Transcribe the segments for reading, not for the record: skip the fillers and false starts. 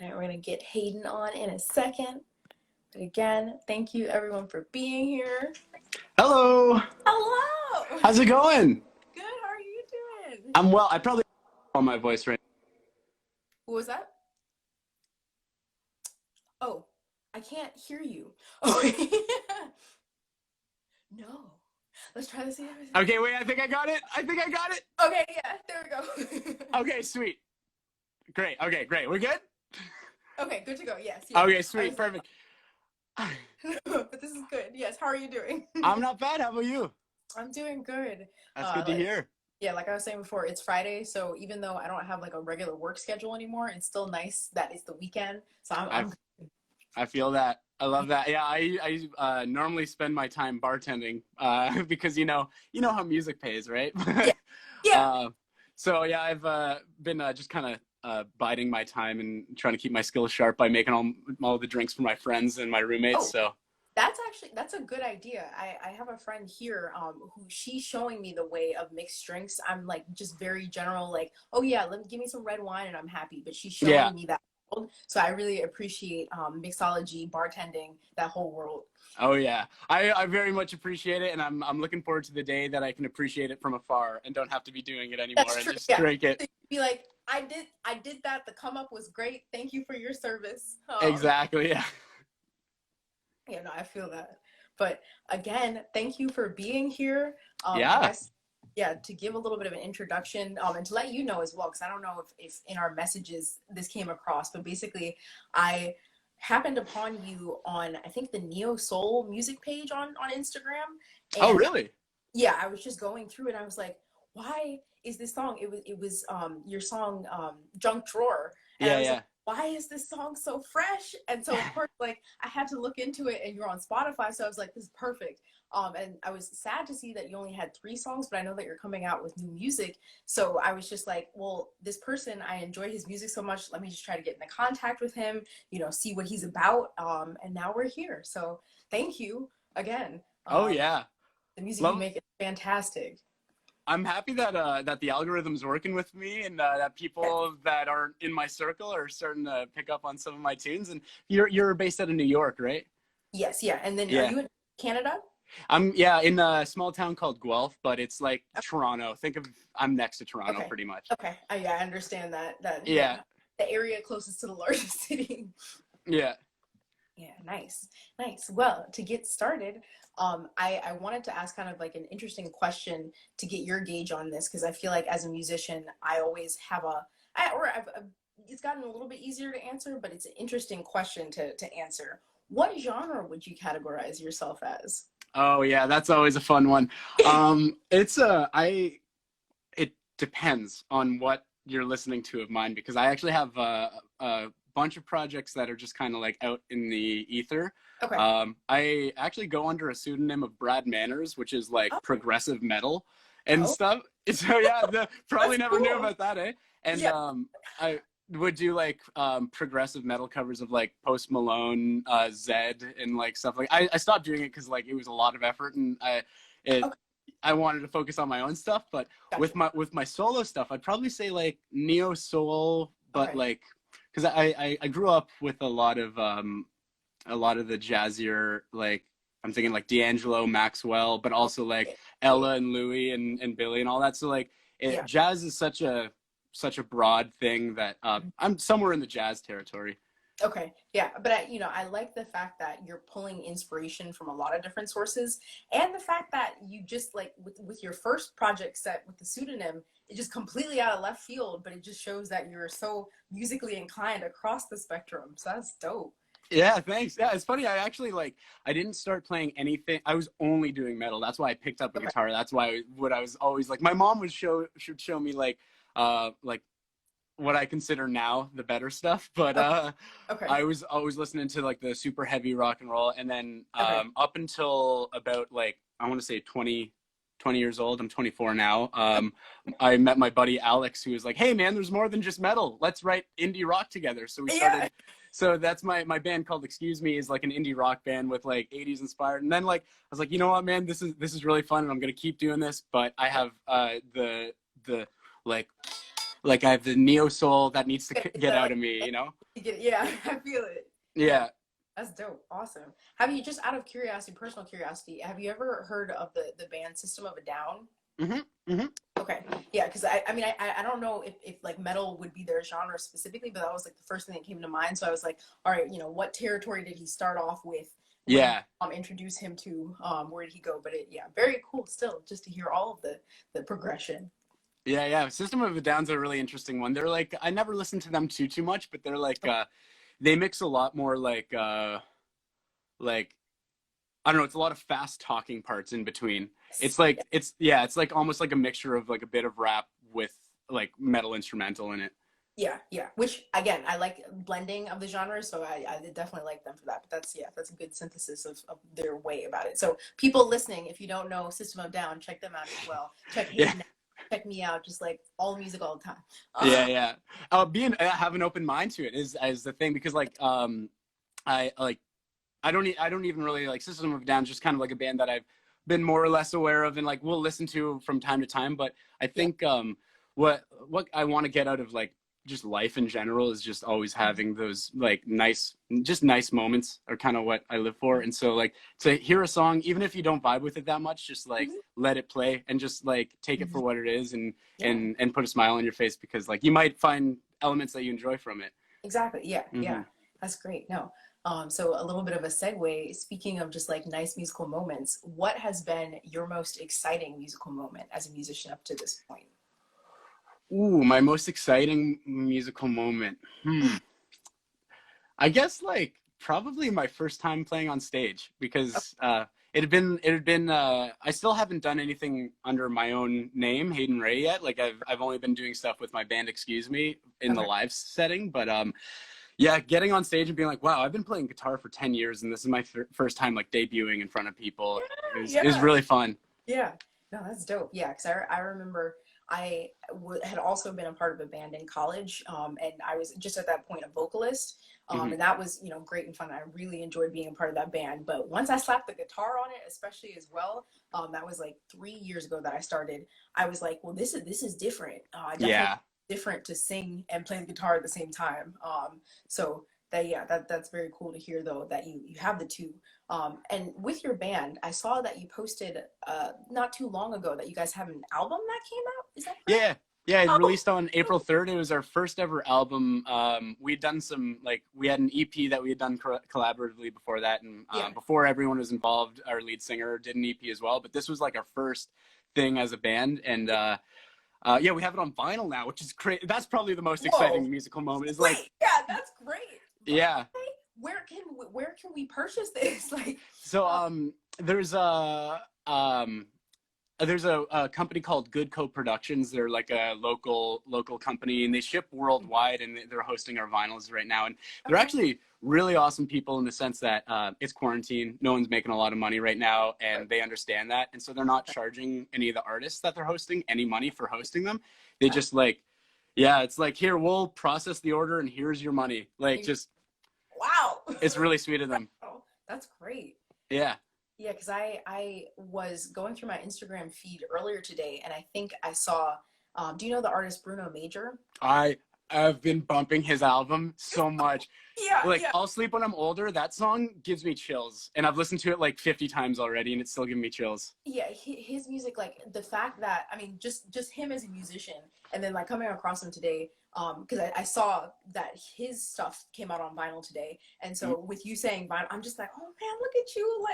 All right, we're gonna get Hayden on in a second. But again, thank you everyone for being here. Hello. Hello. How's it going? Good. How are you doing? I'm well. I probably on my voice right What was that? Oh, I can't hear you. Oh, no. Let's try this again. now. Okay, wait. I think I got it. I think I got it. Okay, yeah, there we go. Okay, sweet. Great. Okay, great. We're good? Okay, good to go. Yes. Yeah. Okay, sweet. Like, Perfect. but this is good. Yes. How are you doing? I'm not bad. How about you? I'm doing good. That's good to hear. Yeah, like I was saying before, it's Friday, so even though I don't have like a regular work schedule anymore, it's still nice that it's the weekend. So I feel that. I love that. Yeah, I normally spend my time bartending because you know how music pays, right? Yeah. Yeah. So yeah, I've been just kind of biding my time and trying to keep my skills sharp by making all the drinks for my friends and my roommates. So That's a good idea. I have a friend here who she's showing me the way of mixed drinks. I'm like just very general, like, oh yeah, give me some red wine and I'm happy. But she's showing me that world. So I really appreciate mixology, bartending, that whole world. Oh yeah, I very much appreciate it, and I'm looking forward to the day that I can appreciate it from afar and don't have to be doing it anymore. That's true. And just drink it. Be like, I did that. The come up was great. Thank you for your service. Exactly. Yeah. Yeah, no, I feel that. But again, thank you for being here. Yeah. I guess, yeah, to give a little bit of an introduction and to let you know as well, because I don't know if in our messages this came across, but basically I happened upon you on, I think, the Neo Soul music page on Instagram. And oh, really? Yeah, I was just going through it. I was like, why is this song? It was your song, Junk Drawer. And I was like, why is this song so fresh? And so of course, like I had to look into it, and you're on Spotify, so I was like, this is perfect. And I was sad to see that you only had 3 songs, but I know that you're coming out with new music. So I was just like, well, this person, I enjoy his music so much. Let me just try to get into contact with him, see what he's about. And now we're here. So thank you again. Oh yeah. The music you make is fantastic. I'm happy that that the algorithm's working with me, and that people that are in my circle are starting to pick up on some of my tunes. And you're based out of New York, right? Yes, yeah. And then are you in Canada? I'm in a small town called Guelph, but it's like Toronto. I'm next to Toronto, pretty much. Okay, yeah, I understand that. The area closest to the largest city. Yeah. Yeah, nice. Well, to get started, I wanted to ask kind of like an interesting question to get your gauge on this, because I feel like as a musician, I always have it's gotten a little bit easier to answer, but it's an interesting question to answer. What genre would you categorize yourself as? Oh yeah, that's always a fun one. It depends on what you're listening to of mine, because I actually have a bunch of projects that are just kind of like out in the ether. Okay. I actually go under a pseudonym of Brad Manners, which is like progressive metal and stuff. So yeah, probably never knew about that, eh? And I would do like progressive metal covers of like Post Malone, Zed, and like stuff like. I stopped doing it because like it was a lot of effort, and I wanted to focus on my own stuff. But with my solo stuff, I'd probably say like neo soul, but like, because I grew up with a lot of the jazzier, like I'm thinking like D'Angelo, Maxwell, but also like Ella and Louis and Billy and all that. So like jazz is such a broad thing that I'm somewhere in the jazz territory. Okay, yeah, but I like the fact that you're pulling inspiration from a lot of different sources, and the fact that you just like with your first project set with the pseudonym, it just completely out of left field, but it just shows that you're so musically inclined across the spectrum. So that's dope. Yeah, thanks. Yeah, it's funny. I didn't start playing anything. I was only doing metal. That's why I picked up a guitar. That's why I was always like, my mom should show me like what I consider now the better stuff. But I was always listening to like the super heavy rock and roll. And then up until about like, I want to say 20 years old, I'm 24 now. I met my buddy Alex, who was like, hey man, there's more than just metal. Let's write indie rock together. So we started. So that's my band called Excuse Me, is like an indie rock band with like 80s inspired. And then like I was like, you know what, man, this is really fun, and I'm gonna keep doing this. But I have the like like I have the neo soul that needs to get out like, of me, you know? yeah, I feel it. Yeah. That's dope. Awesome. Have you, just out of curiosity, personal curiosity, have you ever heard of the band System of a Down? Okay. Yeah, because I mean I don't know if like metal would be their genre specifically, but that was like the first thing that came to mind. So I was like, all right, you know, what territory did he start off with? What Yeah. Introduce him to? Where did he go? But yeah, very cool still, just to hear all of the progression. Yeah, yeah. System of a Down's a really interesting one. They're like, I never listened to them too much, but they're like they mix a lot more like I don't know, it's a lot of fast talking parts in between. It's like it's like almost like a mixture of like a bit of rap with like metal instrumental in it. Yeah, yeah. Which again, I like blending of the genres, so I definitely like them for that. But that's a good synthesis of their way about it. So people listening, if you don't know System of Down, check them out as well. Check Yeah. Hayden out, check me out, just like all music all the time. Yeah, yeah. Have an open mind to it is the thing, because like I like I don't even really like System of a Down, just kind of like a band that I've been more or less aware of and like will listen to from time to time. But I think what I want to get out of like just life in general is just always having those like nice moments are kind of what I live for. And so like to hear a song, even if you don't vibe with it that much, just like let it play and just like take it for what it is and put a smile on your face, because like you might find elements that you enjoy from it. Exactly. Yeah. Yeah. That's great. No. So a little bit of a segue. Speaking of just like nice musical moments, what has been your most exciting musical moment as a musician up to this point? Ooh, my most exciting musical moment. I guess like probably my first time playing on stage, because it had been I still haven't done anything under my own name, Hayden Ray, yet. Like I've only been doing stuff with my band Excuse Me in the live setting, but yeah, getting on stage and being like, wow, I've been playing guitar for 10 years and this is my first time like debuting in front of people. It was really fun. Yeah. No, that's dope. Yeah, because I remember had also been a part of a band in college, and I was just at that point a vocalist, and that was, you know, great and fun. I really enjoyed being a part of that band. But once I slapped the guitar on it, especially as well, that was like 3 years ago that I started. I was like, well, this is different. Definitely different to sing and play the guitar at the same time. So that's very cool to hear though that you have the two. And with your band, I saw that you posted not too long ago that you guys have an album that came out. Is that correct? Yeah, it released on April 3rd. It was our first ever album. We'd done we had an EP that we had done collaboratively before that. And before everyone was involved, our lead singer did an EP as well. But this was like our first thing as a band. And yeah, we have it on vinyl now, which is great. That's probably the most exciting musical moment. Is like, yeah, that's great. Yeah. Where can we purchase this? Like, so there's a company called Good Co Productions. They're like a local company, and they ship worldwide, and they're hosting our vinyls right now. And they're actually really awesome people in the sense that it's quarantine, no one's making a lot of money right now, and they understand that, and so they're not charging any of the artists that they're hosting any money for hosting them. They just like, yeah, it's like, here, we'll process the order and here's your money. Like, just wow, it's really sweet of them. Oh, that's great. Yeah. Yeah, because I was going through my Instagram feed earlier today, and I think I saw, do you know the artist Bruno Major? I've been bumping his album so much. Yeah. I'll Sleep When I'm Older, that song gives me chills. And I've listened to it like 50 times already, and it's still giving me chills. Yeah, his music, like the fact that, I mean, just him as a musician, and then like coming across him today, because I saw that his stuff came out on vinyl today. And so with you saying vinyl, I'm just like, oh man, look at you,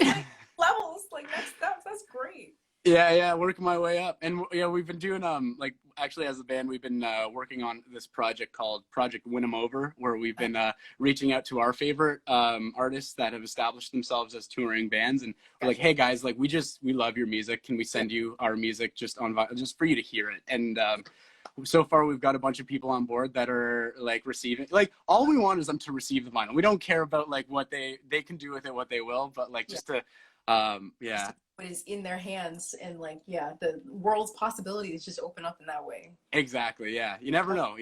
like levels, like that's great. Yeah, working my way up. And yeah, we've been doing like actually as a band, we've been working on this project called Project Win 'Em Over, where we've been reaching out to our favorite artists that have established themselves as touring bands, and we're like, hey guys, like we love your music. Can we send you our music just for you to hear it? And so far we've got a bunch of people on board that are like receiving, like all we want is them to receive the vinyl. We don't care about like what they can do with it, what they will, but like just to what is in their hands, and like the world's possibilities just open up in that way. Exactly. Yeah, you never know.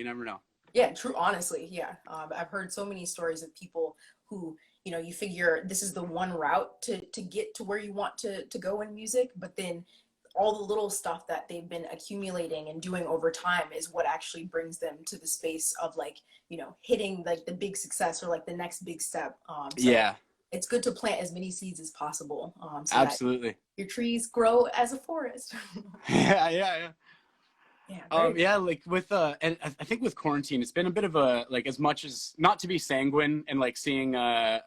Yeah, true. Honestly, yeah. I've heard so many stories of people who, you know, you figure this is the one route to get to where you want to go in music, but then all the little stuff that they've been accumulating and doing over time is what actually brings them to the space of like, you know, hitting like the big success or like the next big step. So Yeah. it's good to plant as many seeds as possible, so Absolutely. that your trees grow as a forest. Yeah, yeah, Yeah. Yeah, like with and I think with quarantine, it's been a bit of a, like, as much as not to be sanguine and like seeing a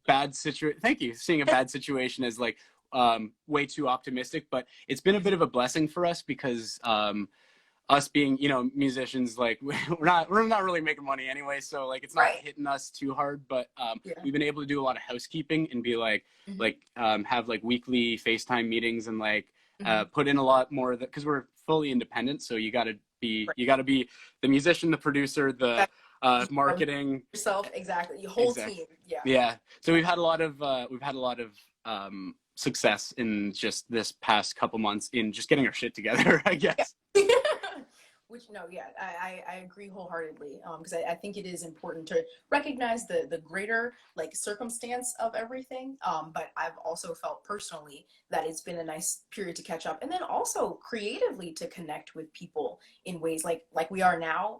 bad situation. Thank you. Seeing a bad situation as like way too optimistic, but it's been a bit of a blessing for us because us being, you know, musicians, like we're not really making money anyway, so like it's not hitting us too hard, but we've been able to do a lot of housekeeping and be like have like weekly FaceTime meetings and like put in a lot more that, because we're fully independent, so you got to be the musician, the producer, the marketing yourself, exactly, your whole team. Yeah, so we've had a lot of success in just this past couple months in just getting our shit together, I guess. Which, no, yeah, I agree wholeheartedly, because I think it is important to recognize the greater like circumstance of everything, but I've also felt personally that it's been a nice period to catch up, and then also creatively to connect with people in ways like we are now,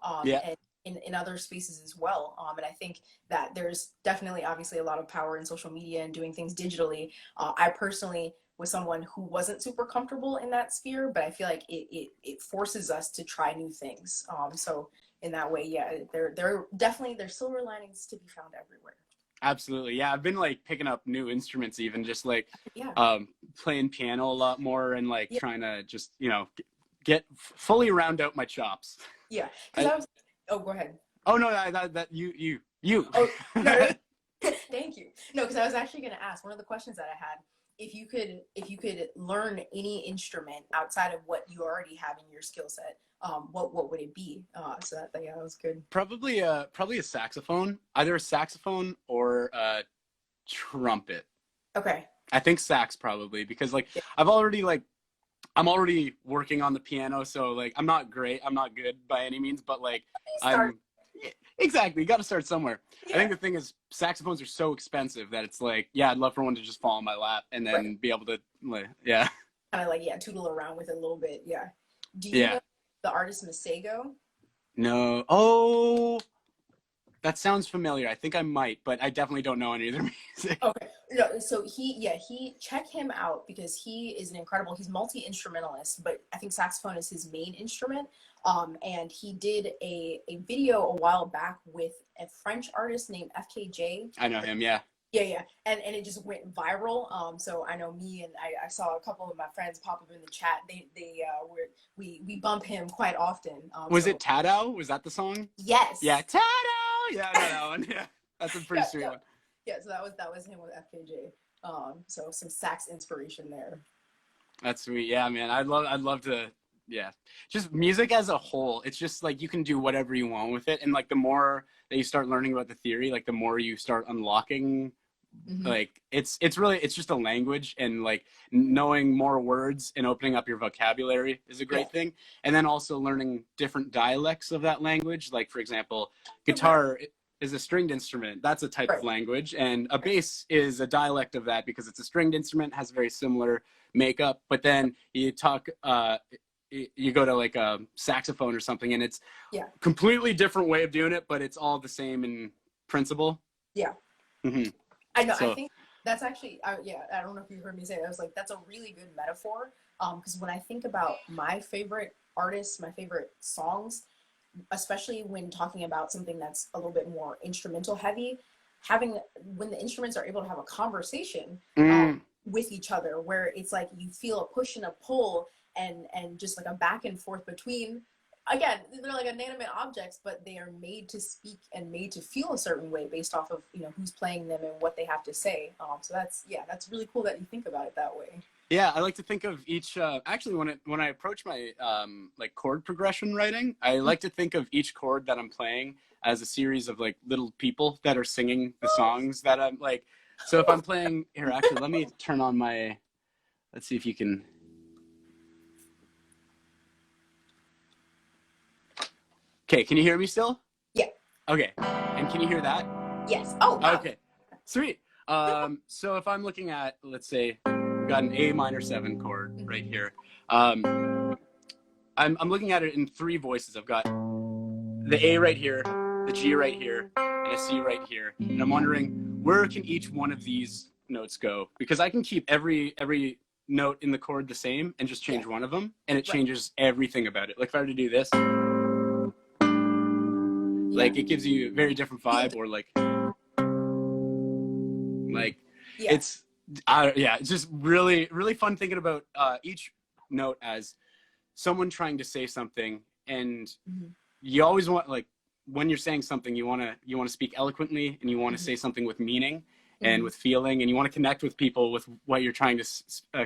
and in other spaces as well, and I think that there's definitely obviously a lot of power in social media and doing things digitally. I personally was someone who wasn't super comfortable in that sphere, but I feel like it forces us to try new things. So in that way, yeah, there definitely, there's silver linings to be found everywhere. Absolutely. Yeah, I've been like picking up new instruments, even just like playing piano a lot more, and like trying to just, you know, get fully round out my chops. Yeah, because I was, oh, go ahead. Oh no, that you. Oh, no, thank you. No, because I was actually going to ask, one of the questions that I had, if you could learn any instrument outside of what you already have in your skill set, what would it be? So that was good. Probably a saxophone, either a saxophone or a trumpet. Okay. I think sax probably, because like I'm already working on the piano, so like I'm not great, I'm not good by any means, but like exactly, you got to start somewhere. I think the thing is, saxophones are so expensive that it's like, I'd love for one to just fall in my lap and then be able to like, kind of like tootle around with it a little bit. Do you know the artist Masego? No. Oh, that sounds familiar. I think I might, but I definitely don't know any of their music. Okay. No, so he check him out, because he is he's multi-instrumentalist, but I think saxophone is his main instrument. And he did a video a while back with a French artist named FKJ. I know him, yeah. Yeah. And it just went viral. So I know me, and I saw a couple of my friends pop up in the chat. We bump him quite often. Was it Tadao? Was that the song? Yes. Yeah, Tadao. Yeah, I know that one. Yeah, that's a pretty sweet one. Yeah, so that was him with FKJ. So some sax inspiration there. That's sweet. Yeah, man. I'd love to. Yeah, just music as a whole. It's just like you can do whatever you want with it, and like the more that you start learning about the theory, like the more you start unlocking. Like it's just a language, and like knowing more words and opening up your vocabulary is a great thing. And then also learning different dialects of that language. Like, for example, guitar is a stringed instrument. That's a type of language, and a bass is a dialect of that because it's a stringed instrument, has very similar makeup. But then you you go to like a saxophone or something, and it's completely different way of doing it, but it's all the same in principle. I know. So, I think that's actually, I don't know if you heard me say it. I was like, that's a really good metaphor. Because when I think about my favorite artists, my favorite songs, especially when talking about something that's a little bit more instrumental heavy, when the instruments are able to have a conversation with each other, where it's like you feel a push and a pull, and just like a back and forth between. Again, they're like inanimate objects, but they are made to speak and made to feel a certain way based off of, you know, who's playing them and what they have to say. So that's really cool that you think about it that way. Yeah, I like to think of each. Actually, when I approach my like chord progression writing, I like to think of each chord that I'm playing as a series of like little people that are singing the songs that I'm like. So if I'm playing here, actually, let me turn on my. Let's see if you can. Okay, can you hear me still? Yeah. Okay, and can you hear that? Yes. Oh, wow. Okay, sweet. So if I'm looking at, let's say, got an A minor 7 chord right here. I'm looking at it in 3 voices. I've got the A right here, the G right here, and a C right here. And I'm wondering, where can each one of these notes go? Because I can keep every note in the chord the same and just change one of them, and it changes everything about it. Like if I were to do this, like it gives you a very different vibe, or like it's it's just really, really fun thinking about each note as someone trying to say something. And you always want, like, when you're saying something, you want to speak eloquently, and you want to say something with meaning and with feeling, and you want to connect with people with what you're trying to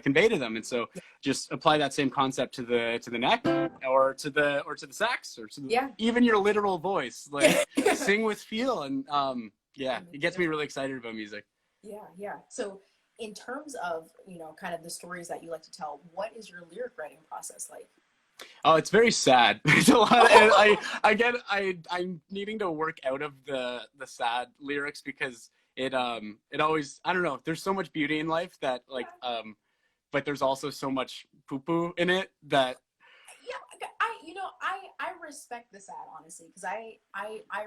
convey to them. And so just apply that same concept to the neck, or to the sax, or to even your literal voice. Like sing with feel. And it gets me really excited about music. So in terms of, you know, kind of the stories that you like to tell, what is your lyric writing process like? Oh, it's very sad. It's a lot. I'm needing to work out of the sad lyrics, because it always, I don't know, there's so much beauty in life that, like, but there's also so much poo-poo in it that. I respect the sad, honestly, because I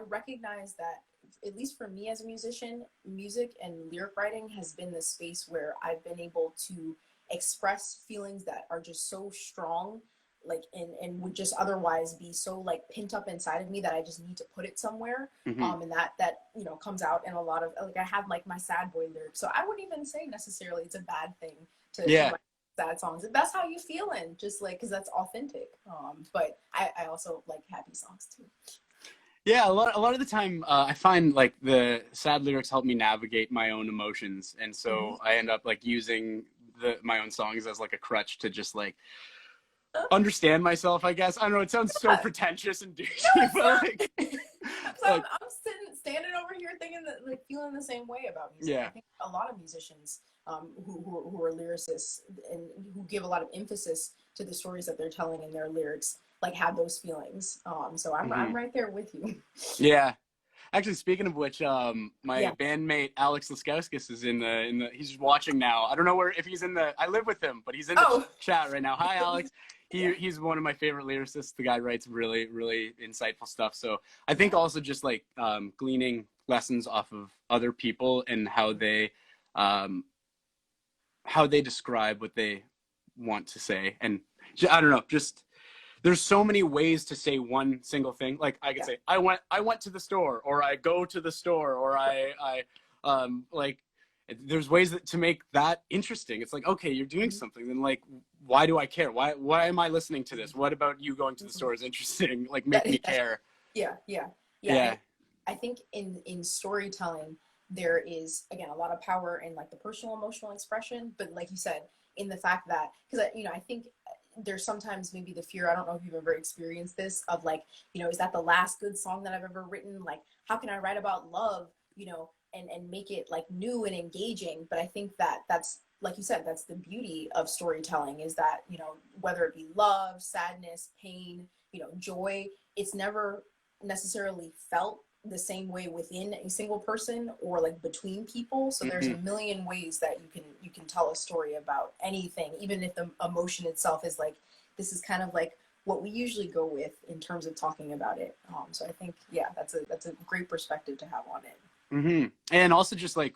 recognize that, at least for me as a musician, music and lyric writing has been the space where I've been able to express feelings that are just so strong, like, and would just otherwise be so, like, pent up inside of me that I just need to put it somewhere. And that you know, comes out in a lot of, like, I have, like, my sad boy lyrics, so I wouldn't even say necessarily it's a bad thing to write sad songs. If that's how you feeling, just like, because that's authentic. But I also like happy songs too. Yeah, a lot of the time, I find, like, the sad lyrics help me navigate my own emotions, and so I end up, like, using my own songs as, like, a crutch to just, like, understand myself, I guess. I don't know, it sounds so pretentious and douchey, but like, I'm standing over here thinking that, like, feeling the same way about music. I think a lot of musicians who are lyricists and who give a lot of emphasis to the stories that they're telling in their lyrics, like, have those feelings. So I'm right there with you. Yeah. Actually, speaking of which, my bandmate Alex Laskauskas is in the he's watching now. I don't know if he's in I live with him, but he's in the chat right now. Hi, Alex. He's one of my favorite lyricists. The guy writes really, really insightful stuff. So I think also just, like, gleaning lessons off of other people and how they describe what they want to say. And I don't know, just there's so many ways to say one single thing. Like, I could say, I went to the store, or I go to the store, or I like, there's ways to make that interesting. It's like, okay, you're doing something, then, like, why do I care? Why am I listening to this? What about you going to the store is interesting? Like, make me care. Yeah. I think in storytelling, there is, again, a lot of power in, like, the personal emotional expression, but, like you said, in the fact that, because, you know, I think there's sometimes maybe the fear, I don't know if you've ever experienced this, of, like, you know, is that the last good song that I've ever written? Like, how can I write about love, you know, and make it, like, new and engaging? But I think that that's, like you said, that's the beauty of storytelling, is that, you know, whether it be love, sadness, pain, you know, joy, it's never necessarily felt the same way within a single person or, like, between people. So there's a million ways that you can tell a story about anything, even if the emotion itself is, like, this is kind of like what we usually go with in terms of talking about it. So I think, that's a great perspective to have on it. And also, just, like,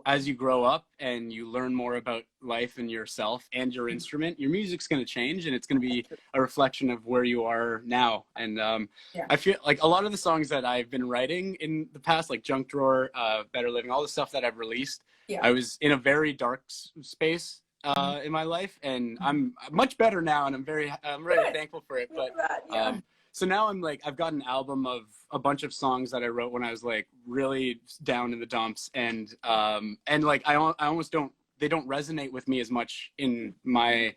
as you grow up and you learn more about life and yourself and your instrument, your music's going to change, and it's going to be a reflection of where you are now. And I feel like a lot of the songs that I've been writing in the past, like Junk Drawer, Better Living, all the stuff that I've released, I was in a very dark space in my life, and I'm much better now, and I'm very thankful for it. But so now I'm, like, I've got an album of a bunch of songs that I wrote when I was, like, really down in the dumps, and like, I almost they don't resonate with me as much in my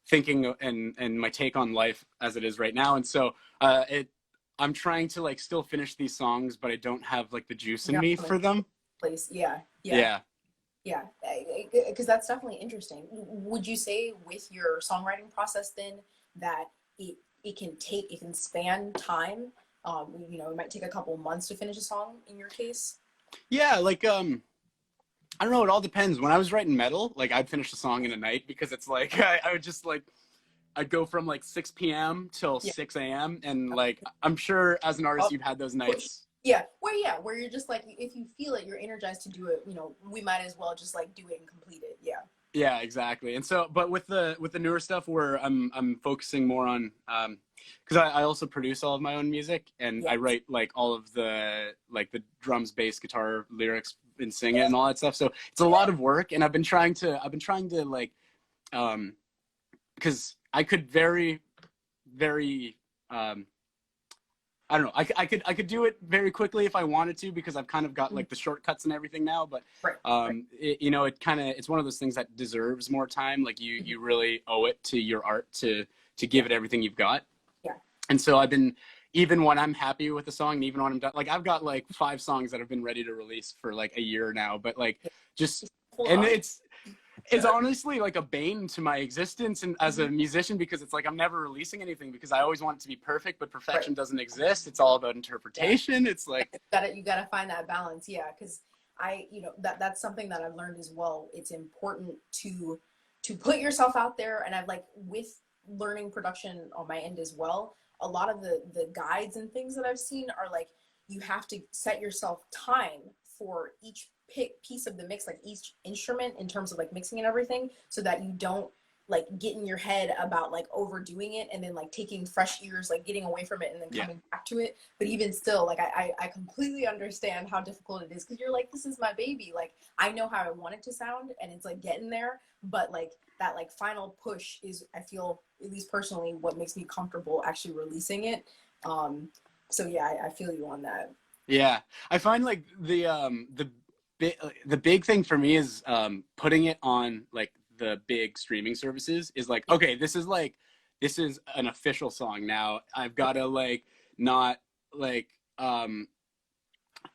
thinking and my take on life as it is right now. And so I'm trying to, like, still finish these songs, but I don't have, like, the juice in me for them. Because that's definitely interesting. Would you say with your songwriting process then that it can span time? You know, it might take a couple months to finish a song in your case. Yeah, like I don't know. It all depends. When I was writing metal, like I'd finish a song in a night because it's like I would just like I'd go from like 6 p.m. till Yeah. 6 a.m. and like I'm sure as an artist you've had those nights. Yeah, where you're just like, if you feel it, you're energized to do it. You know, we might as well just like do it and complete it. Yeah. Yeah, exactly. And so, but with the newer stuff, where I'm focusing more on, because I also produce all of my own music, and I write like all of the drums, bass, guitar, lyrics, and sing it and all that stuff. So it's a lot of work, and I've been trying to like, because I could very I don't know. I could do it very quickly if I wanted to, because I've kind of got like the shortcuts and everything now. But you know, it's one of those things that deserves more time. Like you really owe it to your art to give it everything you've got. Yeah. And so I've been, even when I'm happy with the song, and even when I'm done, like I've got like 5 songs that have been ready to release for like a year now. But like just and it's honestly like a bane to my existence and as a musician, because it's like I'm never releasing anything because I always want it to be perfect, but perfection doesn't exist. It's all about interpretation. It's like you gotta find that balance. Yeah, because you know, that's something that I've learned as well. It's important to put yourself out there, and I've like, with learning production on my end as well, a lot of the guides and things that I've seen are like, you have to set yourself time for each piece of the mix, like each instrument, in terms of like mixing and everything, so that you don't like get in your head about like overdoing it and then like taking fresh ears, like getting away from it and then coming back to it. But even still, like I completely understand how difficult it is, because you're like, this is my baby, like I know how I want it to sound, and it's like getting there, but like that like final push is, I feel, at least personally, what makes me comfortable actually releasing it. So yeah, I feel you on that. Yeah, I find like the big thing for me is putting it on like the big streaming services is like, okay, this is an official song now. I've got to like not like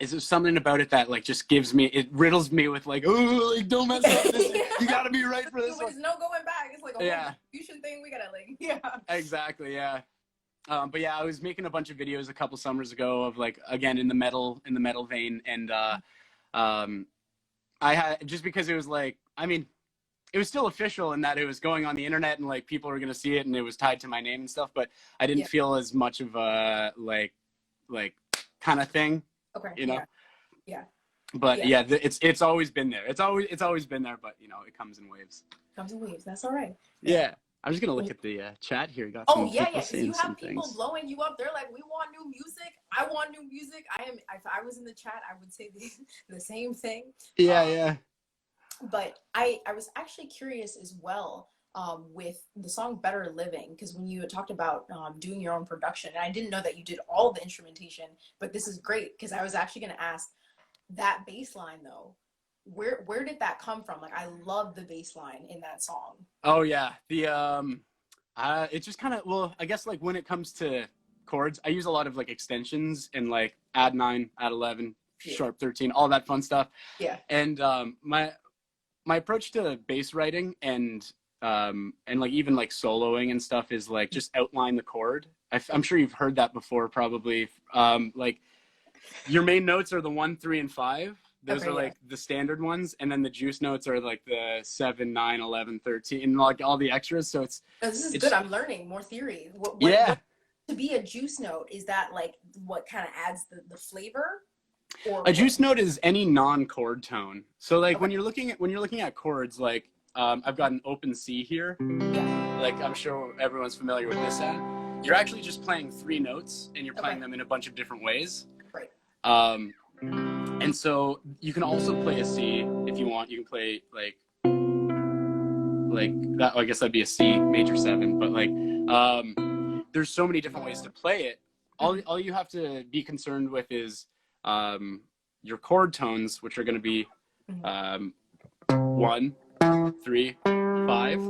is there something about it that like just gives me, it riddles me with like, oh, like don't mess up this. You got to be right for this one. There's no going back. It's like a whole fusion thing. We gotta like exactly, yeah. But yeah, I was making a bunch of videos a couple summers ago of like, again, in the metal vein, and I had, just because it was like, I mean, it was still official in that it was going on the internet and like people were going to see it and it was tied to my name and stuff, but I didn't feel as much of a like kind of thing, you know? Yeah. But it's always been there. It's always been there, but you know, it comes in waves. That's all right. Yeah. I'm just gonna look at the chat here. Got some you have people blowing you up. They're like, we want new music. I want new music. If I was in the chat, I would say the same thing. Yeah. But I was actually curious as well with the song Better Living, because when you talked about doing your own production, and I didn't know that you did all the instrumentation, but this is great, because I was actually going to ask that bass line though. Where did that come from? Like, I love the bass line in that song. Oh yeah, it's just kind of, well, I guess like when it comes to chords, I use a lot of like extensions and like add 9, add 11, sharp 13, all that fun stuff. Yeah. And my approach to bass writing and like even like soloing and stuff is like just outline the chord. I'm sure you've heard that before, probably. Like your main notes are the 1, 3, and 5. Those are like the standard ones, and then the juice notes are like the 7, 9, 11, 13, and like all the extras. So it's good. I'm learning more theory. What to be a juice note, is that like what kind of adds the flavor? Or a juice note is any non-chord tone. So like when you're looking at chords, like I've got an open C here. Yeah. Like I'm sure everyone's familiar with this sound. You're actually just playing 3 notes, and you're playing them in a bunch of different ways. Right. And so you can also play a C if you want. You can play like that. I guess that'd be a C major 7. But like, there's so many different ways to play it. All you have to be concerned with is your chord tones, which are going to be 1, 3, 5,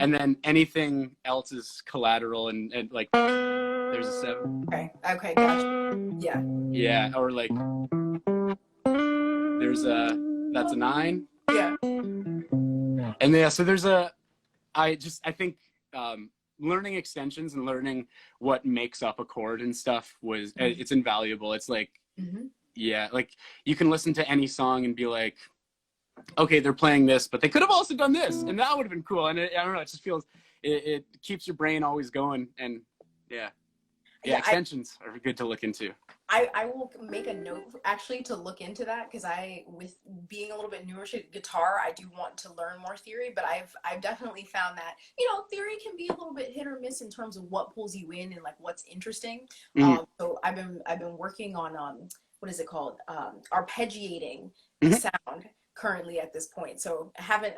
and then anything else is collateral, and like there's a 7. Okay, gotcha. Yeah, or like that's a 9. Yeah. And so there's I think learning extensions and learning what makes up a chord and stuff it's invaluable. It's like, like you can listen to any song and be like, okay, they're playing this, but they could have also done this, and that would have been cool. And I don't know, it just feels, it keeps your brain always going. And yeah, extensions are good to look into. I will make a note actually to look into that, because with being a little bit newer to guitar, I do want to learn more theory, but I've definitely found that, theory can be a little bit hit or miss in terms of what pulls you in and like what's interesting. So I've been working on what is it called, arpeggiating the sound currently at this point. So I haven't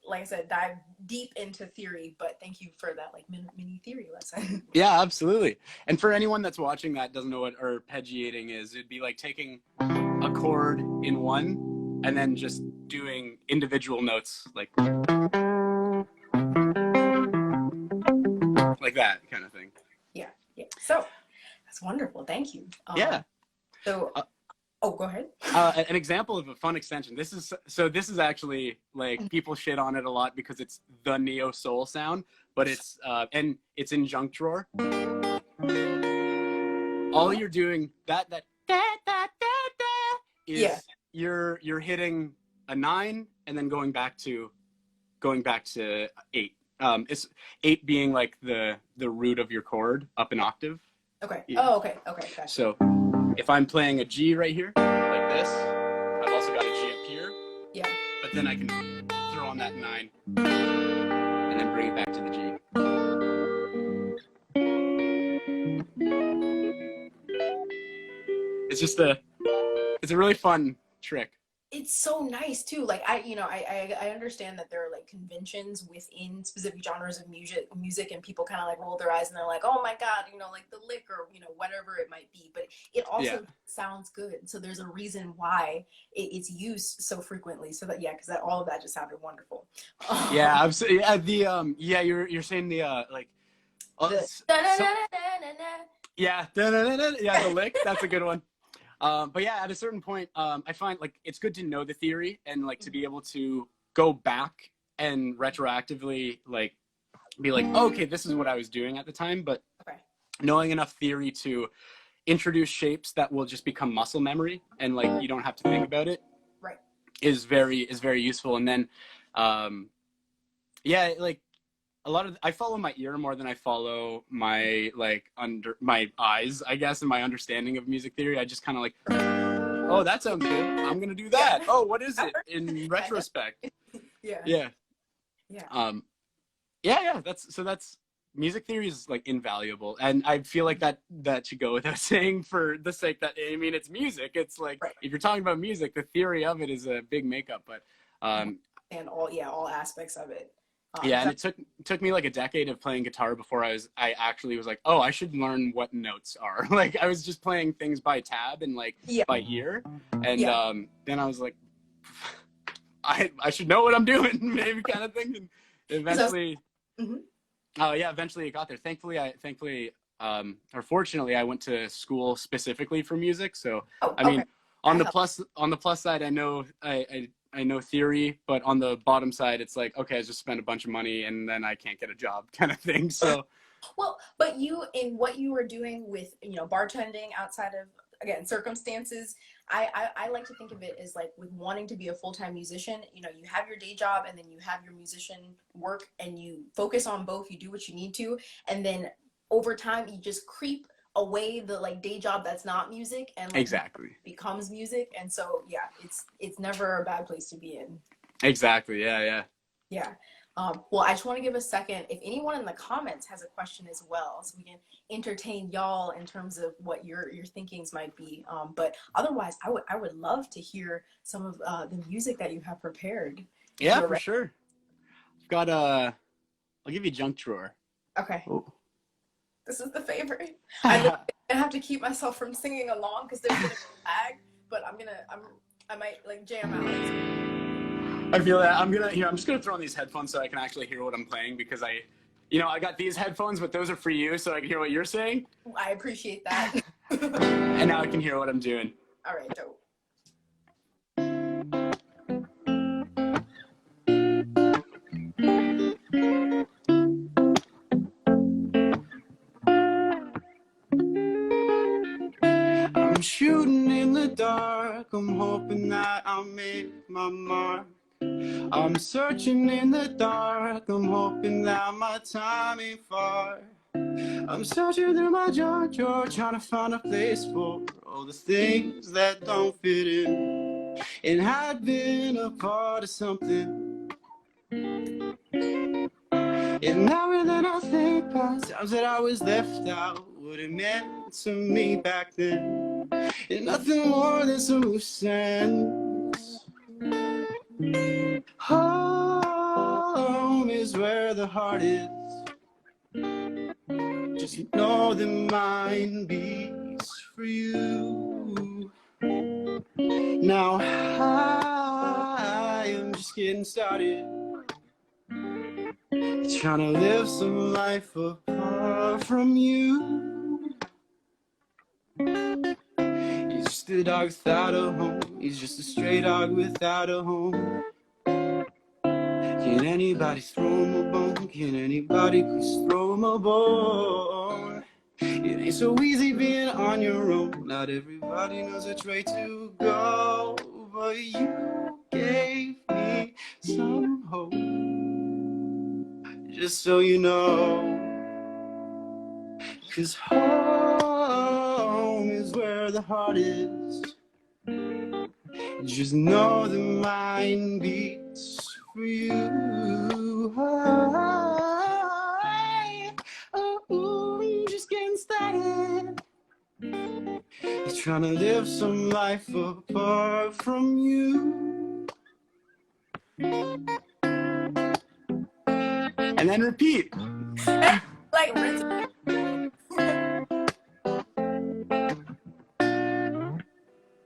like I said, dived deep into theory, but thank you for that like mini theory lesson. Yeah, absolutely. And for anyone that's watching that doesn't know what arpeggiating is, it'd be like taking a chord in one and then just doing individual notes like that kind of thing. Yeah. So that's wonderful. Thank you. Yeah. So oh, go ahead. An example of a fun extension. This is actually like people shit on it a lot because it's the neo soul sound, but it's and it's in junk drawer. All you're doing is you're hitting a 9 and then going back to 8. It's 8 being like the root of your chord up an octave. Okay. Yeah. Oh, okay. Gotcha. So if I'm playing a G right here, like this, I've also got a G up here. Yeah. But then I can throw on that 9 and then bring it back to the G. It's a really fun trick. It's so nice too. Like I understand that there are like conventions within specific genres of music, and people kind of like roll their eyes and they're like, oh my God, like the lick or whatever it might be. But it also sounds good. So there's a reason why it's used so frequently. So that because all of that just sounded wonderful. Yeah, absolutely. Yeah, you're saying the like. Yeah, the lick. That's a good one. But yeah, at a certain point, I find like it's good to know the theory and like to be able to go back and retroactively like be like, oh, okay, this is what I was doing at the time. But knowing enough theory to introduce shapes that will just become muscle memory and like you don't have to think about it, is very useful. And then, like a lot of I follow my ear more than I follow my my eyes, I guess, and my understanding of music theory. I just kind of like, oh, that sounds good, I'm gonna do that. Oh, what is it in retrospect? That's music theory is like invaluable, and I feel like that should go without saying for the sake that it's music. It's like if you're talking about music, the theory of it is a big makeup, but and all aspects of it. And it took me like a decade of playing guitar before I actually was like, oh, I should learn what notes are. Like I was just playing things by tab and like by ear, and then I was like, I should know what I'm doing, maybe, kind of thing. And eventually, eventually it got there. Thankfully, or fortunately, I went to school specifically for music. So I mean, on the plus side, I know theory, but on the bottom side, it's like, okay, I just spent a bunch of money and then I can't get a job, kind of thing. So, well, but in what you were doing with, bartending outside of, again, circumstances, I like to think of it as like with wanting to be a full-time musician, you have your day job and then you have your musician work and you focus on both, you do what you need to. And then over time, you just creep away the like day job that's not music and becomes music. And so it's never a bad place to be in. Exactly. Well, I just want to give a second if anyone in the comments has a question as well, so we can entertain y'all in terms of what your thinkings might be. But otherwise, I would love to hear some of the music that you have prepared. For sure. I've got I'll give you junk drawer. Okay. Ooh. This is the favorite. I have to keep myself from singing along because there's gonna be lag, but I might like jam out. I feel that I'm just gonna throw on these headphones so I can actually hear what I'm playing, because I got these headphones, but those are for you, so I can hear what you're saying. I appreciate that. And now I can hear what I'm doing. All right, dope. I'm shooting in the dark, I'm hoping that I'll make my mark. I'm searching in the dark, I'm hoping that my time ain't far. I'm searching through my junk drawer, trying to find a place for all the things that don't fit in. And I'd been a part of something. And now and then I think about times that I was left out, what it meant to me back then. And nothing more than some loose ends. Home is where the heart is. Just know that mine beats for you. Now I am just getting started, trying to live some life apart from you. He's just a dog without a home. He's just a stray dog without a home. Can anybody throw him a bone? Can anybody please throw him a bone? It ain't so easy being on your own. Not everybody knows which way to go, but you gave me some hope. Just so you know, 'cause home is where the heart is. Just know that mine beats for you. I'm just getting started, trying to live some life apart from you. And then repeat. Like rinse.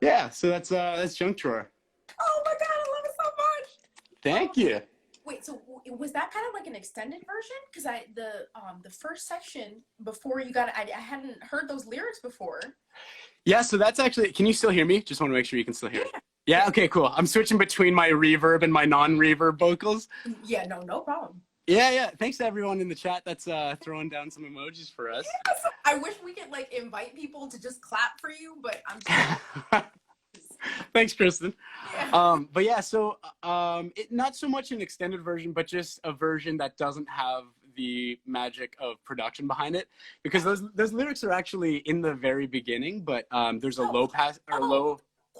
Yeah, so that's Junk Drawer. Oh my god, I love it so much. Thank you. Wait, so was that kind of like an extended version? Because the first section before you got it, I hadn't heard those lyrics before. Yeah, so that's actually. Can you still hear me? Just want to make sure you can still hear me. Yeah. Okay. Cool. I'm switching between my reverb and my non-reverb vocals. Yeah. No problem. Yeah. Thanks to everyone in the chat that's throwing down some emojis for us. Yes, I wish we could like invite people to just clap for you, but I'm just... Thanks, Kristen. Yeah. But yeah, so not so much an extended version, but just a version that doesn't have the magic of production behind it, because those lyrics are actually in the very beginning, but there's a low pass or low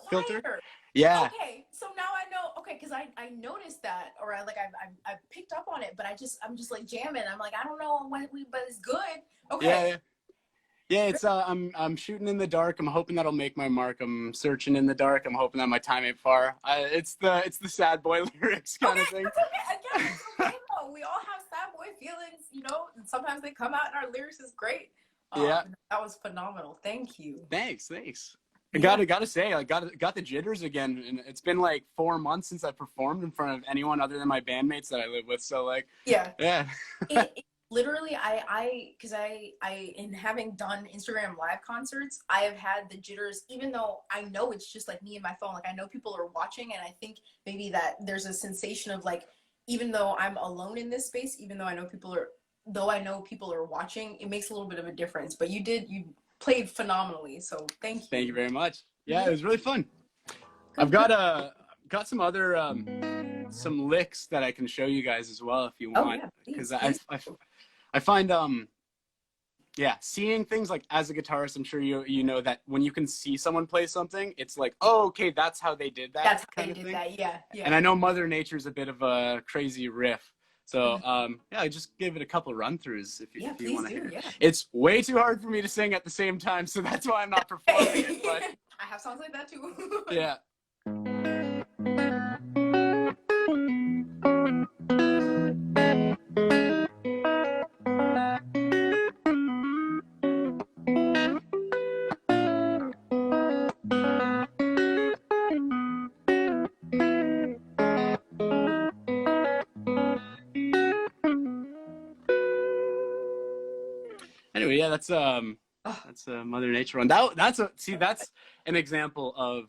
filter. Yeah. Okay, so now I know. Okay, because I noticed that, or I picked up on it, but I'm just like jamming. I'm like, I don't know what but it's good. Okay. Yeah, it's I'm shooting in the dark. I'm hoping that'll make my mark. I'm searching in the dark. I'm hoping that my time ain't far. It's the sad boy lyrics kind of thing. That's okay. Again, it's okay though. We all have sad boy feelings, you know. And sometimes they come out, and our lyrics is great. Yeah, that was phenomenal. Thank you. Thanks. I gotta say, I got the jitters again, and it's been like 4 months since I performed in front of anyone other than my bandmates that I live with. So like, yeah. Literally, because in having done Instagram live concerts, I have had the jitters, even though I know it's just like me and my phone. Like I know people are watching, and I think maybe that there's a sensation of like, even though I'm alone in this space, even though I know people are watching, it makes a little bit of a difference. But you played phenomenally, so thank you. Thank you very much. Yeah, it was really fun. I've got some other some licks that I can show you guys as well if you want, because I find seeing things like, as a guitarist, I'm sure you know that when you can see someone play something, it's like, oh, okay, that's how they did that. That's how they did that. Yeah. And I know Mother Nature's a bit of a crazy riff. So I just give it a couple run-throughs if you want to hear. Yeah. It's way too hard for me to sing at the same time, so that's why I'm not performing it. But I have songs like that too. Yeah. Anyway, yeah, that's a Mother Nature one. That's an example of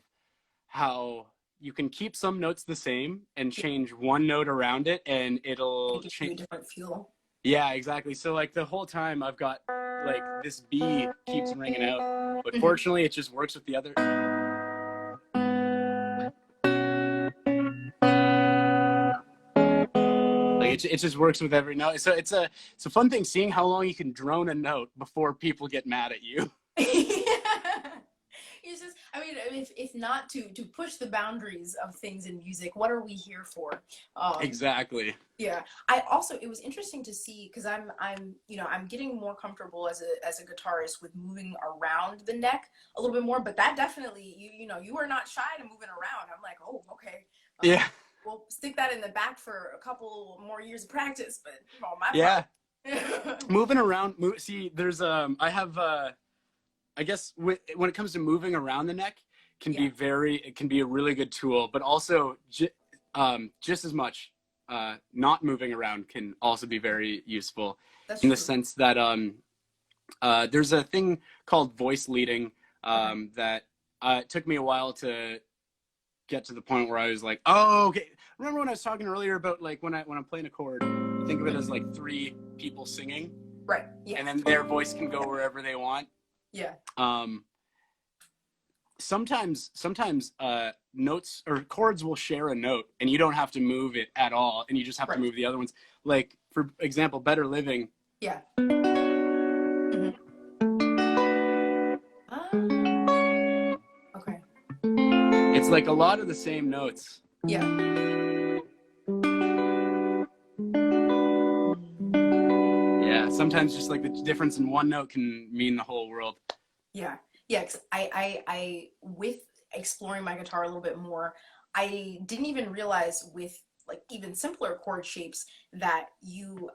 how you can keep some notes the same and change one note around it, and it'll change a different feel. Yeah, exactly. So like the whole time I've got like this B keeps ringing out, but fortunately it just works with the other. Like it just works with every note. So it's a fun thing seeing how long you can drone a note before people get mad at you. It's just, I mean, if not to push the boundaries of things in music, what are we here for? Exactly. Yeah. I also, it was interesting to see, because I'm I'm getting more comfortable as a guitarist with moving around the neck a little bit more, but that definitely, you are not shy to moving around. I'm like, oh, okay. Yeah. We'll stick that in the back for a couple more years of practice, but my part. Moving around, see, there's I have I guess when it comes to moving around the neck can be it can be a really good tool, but also just as much not moving around can also be very useful. That's in true. The sense that there's a thing called voice leading that it took me a while to get to the point where I was like, oh, okay. Remember when I was talking earlier about like when I'm playing a chord, think of it as like 3 people singing, right? Yeah. And then their voice can go wherever they want. Yeah. Sometimes notes or chords will share a note and you don't have to move it at all, and you just have to move the other ones. Like for example, Better Living. Yeah. Okay. It's like a lot of the same notes. Yeah. Yeah. Sometimes just like the difference in one note can mean the whole world. Yeah. Yeah. 'Cause I with exploring my guitar a little bit more, I didn't even realize with like even simpler chord shapes that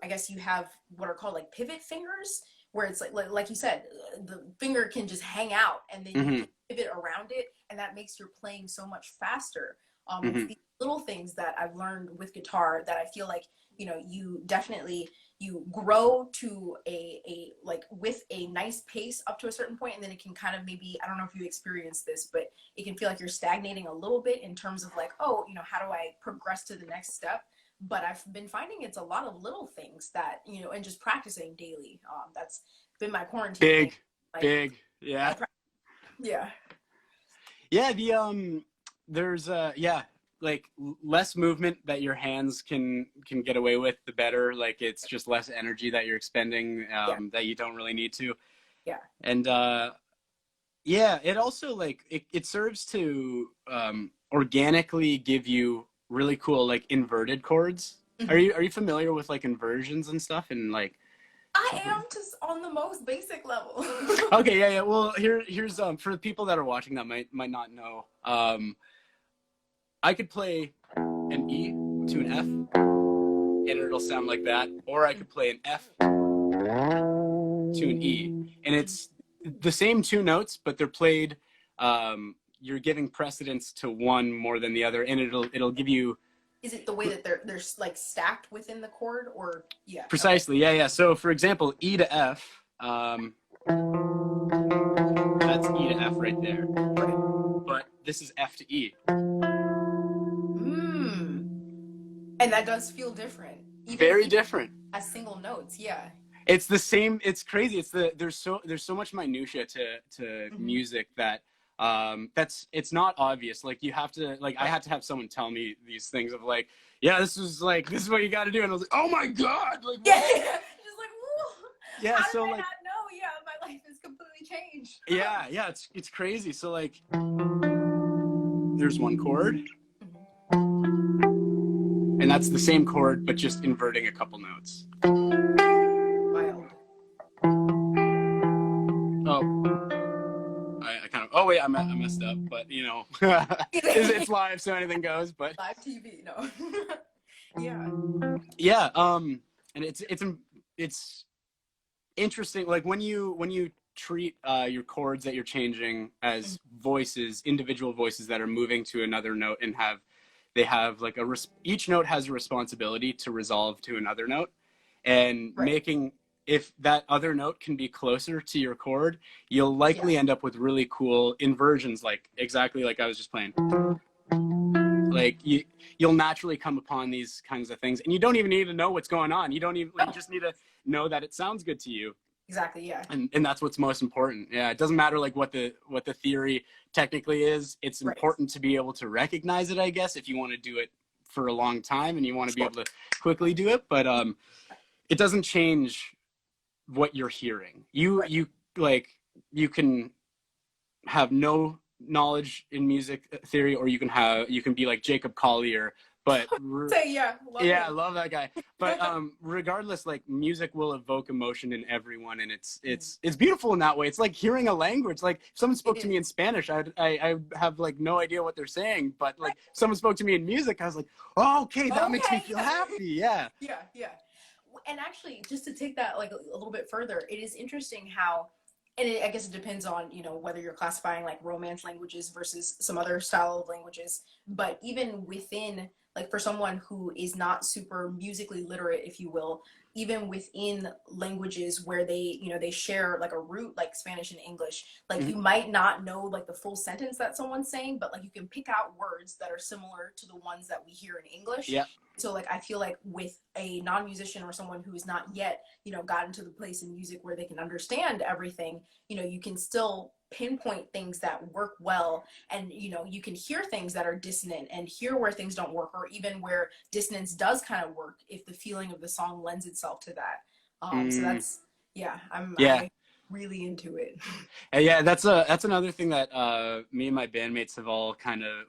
I guess you have what are called like pivot fingers, where it's like you said, the finger can just hang out and then you can pivot around it, and that makes your playing so much faster. It's these little things that I've learned with guitar that I feel like, you definitely, you grow to a like with a nice pace up to a certain point, and then it can kind of maybe, I don't know if you experienced this, but it can feel like you're stagnating a little bit in terms of like, oh, how do I progress to the next step? But I've been finding it's a lot of little things that, and just practicing daily. That's been my quarantine. Big, like, big, yeah. Yeah. Yeah, there's like less movement that your hands can get away with, the better. Like it's just less energy that you're expending that you don't really need to. Yeah. And it also like it serves to organically give you really cool like inverted chords. Are you familiar with like inversions and stuff? And like I am just on the most basic level. Okay, yeah. Well, here's for the people that are watching that might not know. I could play an E to an F, and it'll sound like that, or I could play an F to an E, and it's the same 2 notes, but they're played. You're giving precedence to one more than the other, and it'll give you. Is it the way that they're like stacked within the chord, or yeah? Precisely, yeah. So for example, E to F, that's E to F right there, but this is F to E. And that does feel different. Very different. As single notes, yeah. It's the same. It's crazy. There's so much minutia to music that it's not obvious. Like you have to I had to have someone tell me these things of like, yeah, this is what you got to do, and I was like, oh my god, like yeah, just like whoa. Yeah, how so did I like not know? Yeah, my life is completely changed. Yeah, it's crazy. So like, there's one chord. And that's the same chord, but just inverting a couple notes. Wild. Oh. I kind of, oh wait, I messed up, but it's live, so anything goes, but. Live TV, no. Yeah. Yeah, and it's interesting, like when you treat your chords that you're changing as voices, individual voices that are moving to another note and they have like each note has a responsibility to resolve to another note, and making, if that other note can be closer to your chord, you'll likely end up with really cool inversions, like exactly like I was just playing. Like you'll naturally come upon these kinds of things, and you don't even need to know what's going on. You just need to know that it sounds good to you. Exactly, yeah. And that's what's most important. Yeah, it doesn't matter like what the theory technically is. It's important to be able to recognize it, I guess, if you want to do it for a long time and you want to be able to quickly do it, but it doesn't change what you're hearing. You like, you can have no knowledge in music theory, or you can be like Jacob Collier, but I love that guy. But regardless, like, music will evoke emotion in everyone, and it's beautiful in that way. It's like hearing a language. Like, if someone spoke to me in Spanish, I have like no idea what they're saying, but like someone spoke to me in music, I was like, oh, okay, that makes me feel happy. Yeah. And actually, just to take that like a little bit further, it is interesting how, and I guess it depends on, you know, whether you're classifying like Romance languages versus some other style of languages, but even within, like, for someone who is not super musically literate, if you will, even within languages where they, you know, they share like a root, like Spanish and English, like you might not know like the full sentence that someone's saying, but like you can pick out words that are similar to the ones that we hear in English. Yeah. So like I feel like with a non-musician or someone who's not yet, you know, gotten to the place in music where they can understand everything, you know, you can still pinpoint things that work well, and you know, you can hear things that are dissonant and hear where things don't work, or even where dissonance does kind of work if the feeling of the song lends itself to that. So that's I'm really into it. Yeah, that's another thing that me and my bandmates have all kind of,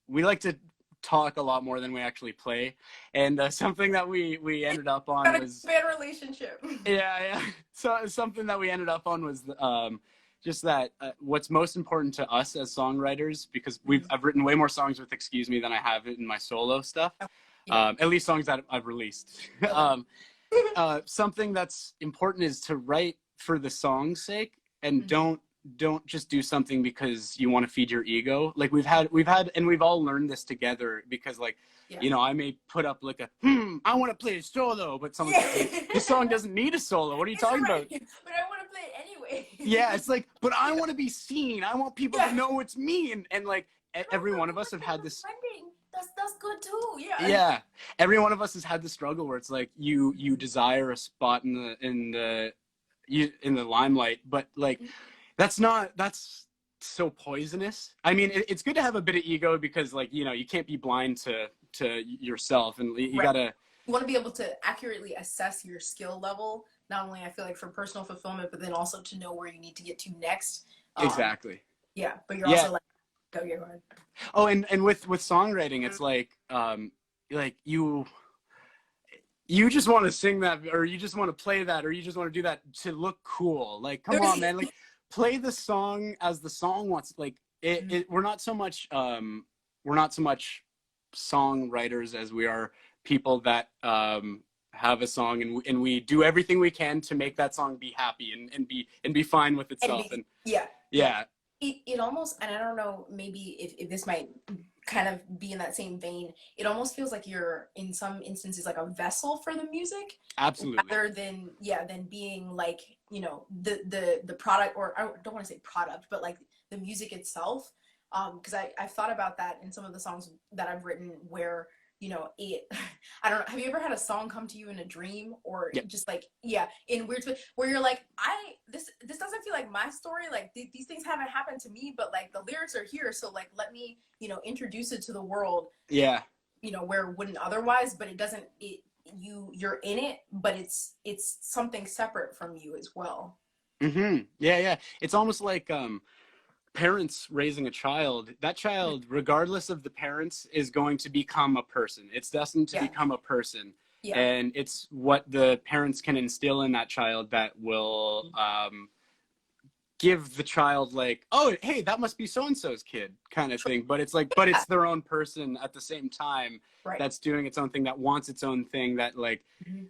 we like to talk a lot more than we actually play, and something that we ended up on was bad relationship. So something that we ended up on was just that what's most important to us as songwriters, because I've written way more songs with Excuse Me than I have in my solo stuff, at least songs that I've released. Something that's important is to write for the song's sake, and don't just do something because you want to feed your ego. Like we've had and we've all learned this together, because like you know, I may put up like a I want to play a solo, but someone's like, this song doesn't need a solo, what are you talking about? But I want to play it anyway. It's like, but I want to be seen, I want people to know it's me, and like every one of us have had this. That's good too. Every one of us has had the struggle where it's like you desire a spot in the limelight, but like that's so poisonous. I mean, it's good to have a bit of ego, because like, you know, you can't be blind to yourself, and you gotta, you want to be able to accurately assess your skill level, not only I feel like for personal fulfillment, but then also to know where you need to get to next. Exactly. But you're also like, go ahead. Oh, and with songwriting, it's like you just want to sing that, or you just want to play that, or you just want to do that to look cool. Like, come on, man. Like, play the song as the song wants. Like, we're not so much songwriters as we are people that have a song, and we do everything we can to make that song be happy and be fine with itself. It almost, and I don't know, maybe if this might kind of be in that same vein, it almost feels like you're in some instances like a vessel for the music. Absolutely. Rather than being like, you know, the product, or I don't want to say product, but like the music itself. Because I've thought about that in some of the songs that I've written, where, you know, I don't know, have you ever had a song come to you in a dream, or just like, in weird, where you're like, this doesn't feel like my story, like these things haven't happened to me, but like the lyrics are here, so like let me, you know, introduce it to the world, you know, where it wouldn't otherwise, but it doesn't, you're in it, but it's something separate from you as well. It's almost like parents raising a child. That child, regardless of the parents, is going to become a person. It's destined to become a person. And it's what the parents can instill in that child that will give the child like, oh, hey, that must be so-and-so's kid kind of thing. But it's like, but it's their own person at the same time, that's doing its own thing, that wants its own thing, that like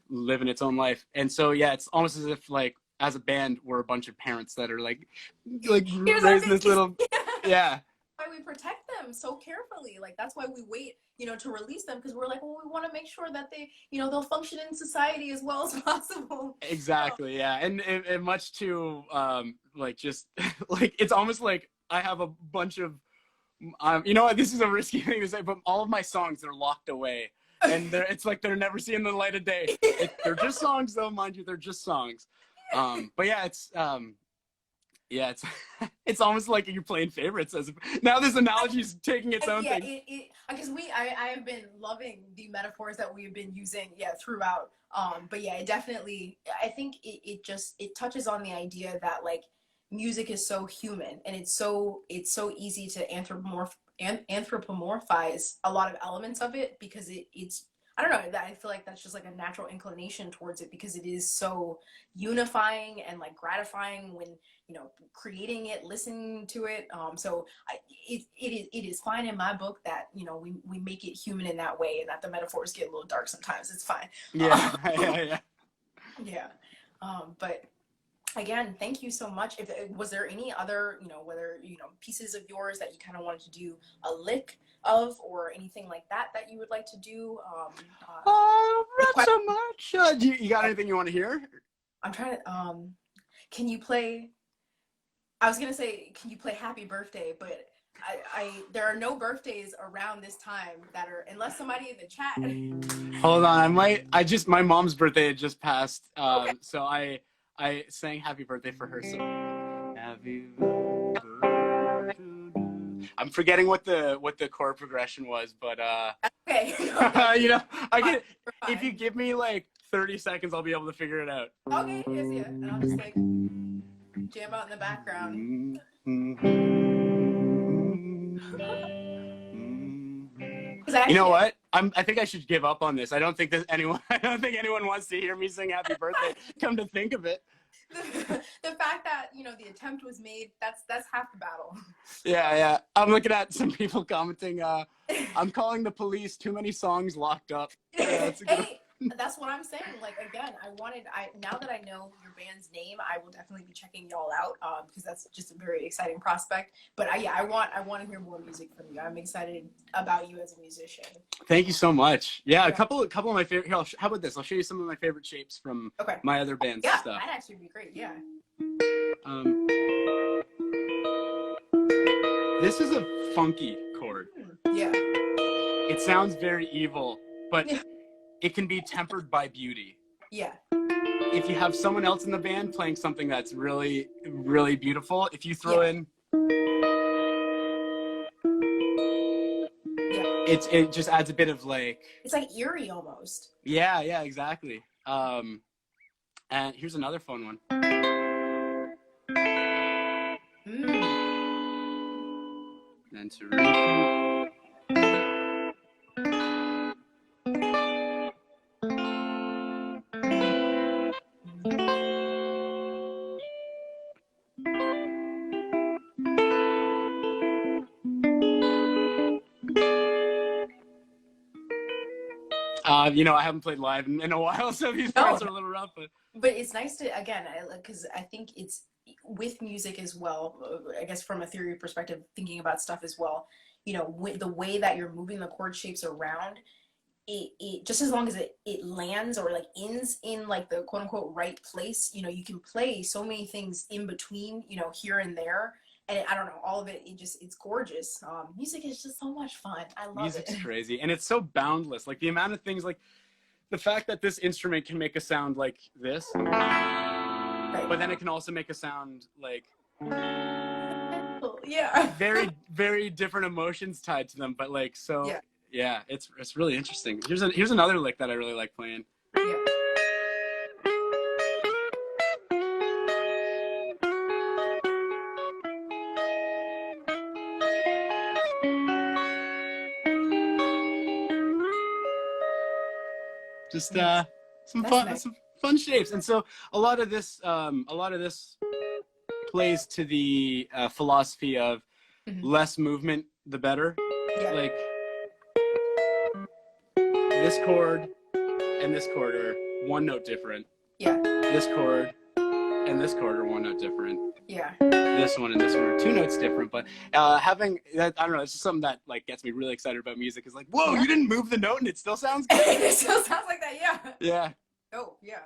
living its own life. And so it's almost as if like, as a band, we're a bunch of parents that are like raising this little why we protect them so carefully. Like, that's why we wait, you know, to release them, because we're like, well, we want to make sure that they, you know, they'll function in society as well as possible. Exactly. And much to like, just like, it's almost like I have a bunch of you know what, this is a risky thing to say, but all of my songs are locked away, and it's like they're never seeing the light of day. They're just songs though, mind you, they're just songs. But it's Yeah, it's it's almost like you're playing favorites. As now, this analogy is taking its own yeah, thing. Because I have been loving the metaphors that we've been using, yeah, throughout. But yeah, it definitely, I think it touches on the idea that like music is so human, and it's so easy to anthropomorphize a lot of elements of it, because it's, I don't know, that I feel like that's just like a natural inclination towards it, because it is so unifying and like gratifying when, you know, creating it, listening to it. So it is fine in my book that, you know, we make it human in that way, and that the metaphors get a little dark sometimes. It's fine. Yeah, yeah. Yeah. But again, thank you so much. If was there any other, you know, whether, you know, pieces of yours that you kind of wanted to do a lick of, or anything like that that you would like to do? Not so much. You got anything you want to hear? I'm trying to. Can you play? I was gonna say, can you play Happy Birthday? But there are no birthdays around this time that are, unless somebody in the chat. Hold on, my mom's birthday had just passed, Okay. so I sang Happy Birthday for her. So happy birthday. I'm forgetting what the chord progression was, but Okay. you know, if you give me like 30 seconds, I'll be able to figure it out. Okay. Yes. Yeah. And I'll just like jam out in the background. You know what? I think I should give up on this. I don't think anyone wants to hear me sing Happy Birthday. Come to think of it. The fact that, you know, the attempt was made, that's half the battle. Yeah. I'm looking at some people commenting, I'm calling the police, too many songs locked up. Yeah, that's a good Hey, that's what I'm saying. Like, again, now that I know your band's name, I will definitely be checking y'all out, because that's just a very exciting prospect. But I want to hear more music from you. I'm excited about you as a musician. Thank you so much. Yeah, a couple of my favorite. Here, how about this? I'll show you some of my favorite shapes from my other band's stuff. Yeah, that'd actually be great. Yeah. This is a funky chord. Yeah. It sounds very evil, but it can be tempered by beauty. Yeah. If you have someone else in the band playing something that's really, really beautiful, if you throw in, it just adds a bit of like, it's like eerie almost. Yeah, exactly. And here's another fun one. And to repeat. You know, I haven't played live in a while, so these parts are a little rough. But it's nice to, again, because I think it's with music as well, I guess from a theory perspective, thinking about stuff as well, you know, the way that you're moving the chord shapes around, it just as long as it lands or like ends in like the quote unquote right place, you know, you can play so many things in between, you know, here and there. And I don't know, all of it, it's gorgeous. Music is just so much fun. I love Music's it. Music's crazy. And it's so boundless. Like the amount of things, like the fact that this instrument can make a sound like this, but then it can also make a sound like, very, very different emotions tied to them. But like, so yeah, it's really interesting. Here's another lick that I really like playing. Yeah. Just some fun shapes. And so a lot of this plays to the philosophy of less movement the better. Like this chord and this chord are one note different. This chord and this chord are one note different. This one and this one are two notes different. But having that, I don't know, it's just something that like gets me really excited about music. Is like, whoa, you didn't move the note and it still sounds good. It still sounds like that. Yeah. Oh yeah.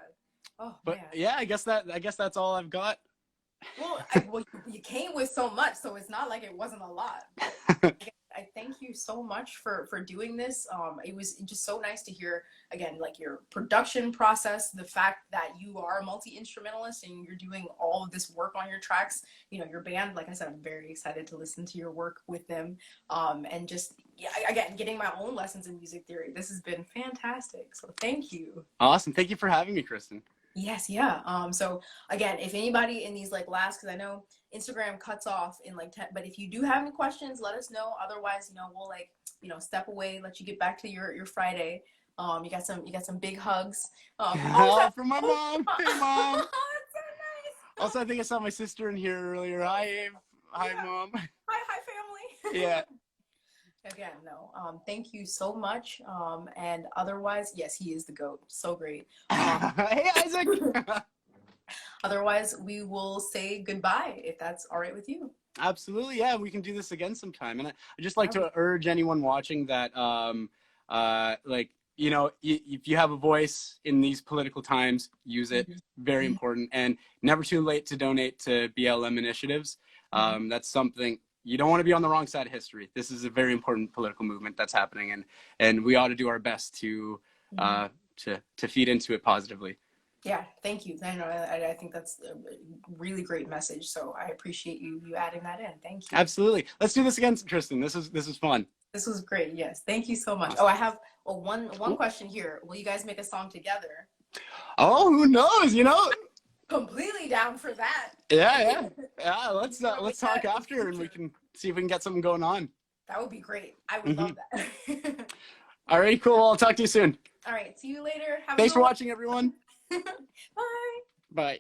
Oh, but man. Yeah, I guess that's all I've got. Well, you came with so much, so it's not like it wasn't a lot. I thank you so much for doing this. It was just so nice to hear again, like your production process, the fact that you are a multi-instrumentalist and you're doing all of this work on your tracks. You know, your band, like I said, I'm very excited to listen to your work with them. And just yeah, again, getting my own lessons in music theory. This has been fantastic. So thank you. Awesome. Thank you for having me, Kristen. Yes, yeah. So again, if anybody in these like last, because I know Instagram cuts off in like 10, but if you do have any questions, let us know. Otherwise, you know, we'll like, you know, step away, let you get back to your Friday. You got some big hugs. From my mom. Hey, mom. That's so nice. Also, I think I saw my sister in here earlier. Hi, Abe. Hi, yeah. Mom. Hi, family. Yeah. Again, no. Thank you so much. And otherwise, yes, he is the GOAT. So great. Hey, Isaac. Otherwise, we will say goodbye if that's all right with you. Absolutely, yeah. We can do this again sometime. And I just like to urge anyone watching that, like, you know, if you have a voice in these political times, use it. Very important. And never too late to donate to BLM initiatives. That's something. You don't want to be on the wrong side of history. This is a very important political movement that's happening, and we ought to do our best to feed into it positively. Yeah, thank you. I know. I think that's a really great message. So I appreciate you adding that in. Thank you. Absolutely. Let's do this again, Tristan. This is fun. This was great. Yes, thank you so much. Awesome. Oh, I have one question here. Will you guys make a song together? Oh, who knows? You know. Completely down for that. Yeah. Let's talk after, and we can see if we can get something going on. That would be great. I would love that. All right, cool. I'll talk to you soon. All right, see you later. Thanks for watching, everyone. Bye. Bye.